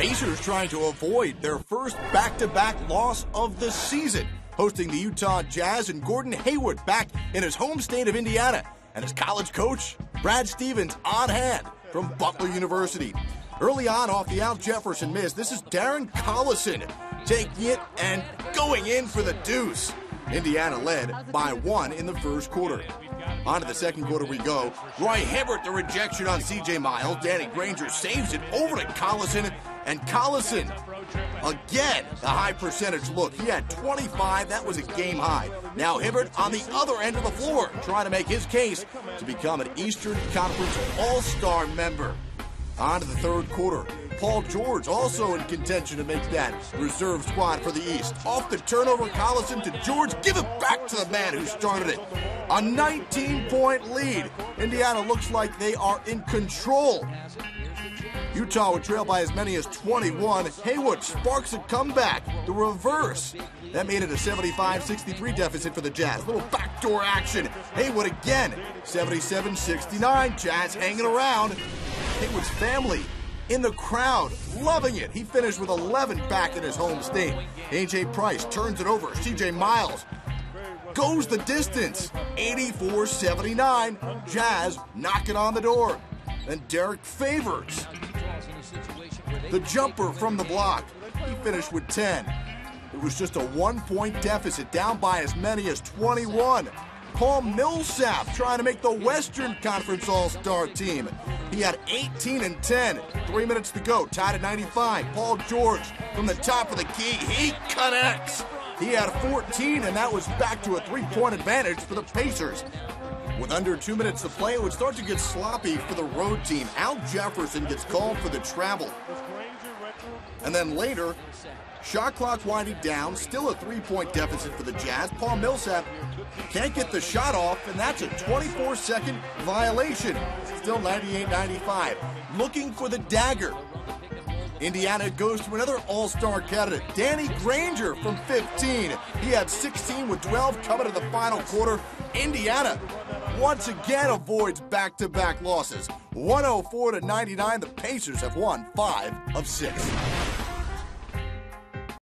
Pacers trying to avoid their first back-to-back loss of the season, hosting the Utah Jazz and Gordon Hayward back in his home state of Indiana, and his college coach, Brad Stevens, on hand from Butler University. Early on off the Al Jefferson miss, this is Darren Collison taking it and going in for the deuce. Indiana led by 1 in the first quarter. On to the second quarter we go. Roy Hibbert, the rejection on C.J. Miles. Danny Granger saves it over to Collison, and Collison, again, the high percentage look. He had 25. That was a game high. Now Hibbert on the other end of the floor, trying to make his case to become an Eastern Conference All-Star member. On to the third quarter. Paul George also in contention to make that reserve squad for the East. Off the turnover, Collison to George. Give it back to the man who started it. A 19-point lead. Indiana looks like they are in control. Utah would trail by as many as 21. Haywood sparks a comeback. The reverse. That made it a 75-63 deficit for the Jazz. Little backdoor action. Haywood again. 77-69. Jazz hanging around. Haywood's family in the crowd, loving it. He finished with 11 back in his home state. A.J. Price turns it over. C.J. Miles goes the distance. 84-79. Jazz knocking on the door. Then Derek Favors, the jumper from the block. He finished with 10. It was just a 1-point deficit, down by as many as 21. Paul Millsap trying to make the Western Conference All-Star team. He had 18 and 10. 3 minutes to go, tied at 95. Paul George from the top of the key. He connects. He had 14, and that was back to a 3-point advantage for the Pacers. With under 2 minutes to play, it would start to get sloppy for the road team. Al Jefferson gets called for the travel. And then later, shot clock winding down, still a 3-point deficit for the Jazz. Paul Millsap can't get the shot off, and that's a 24-second violation. Still 98-95. Looking for the dagger. Indiana goes to another all-star candidate, Danny Granger from 15. He had 16 with 12 coming to the final quarter. Indiana once again avoids back-to-back losses. 104-99, the Pacers have won 5 of 6.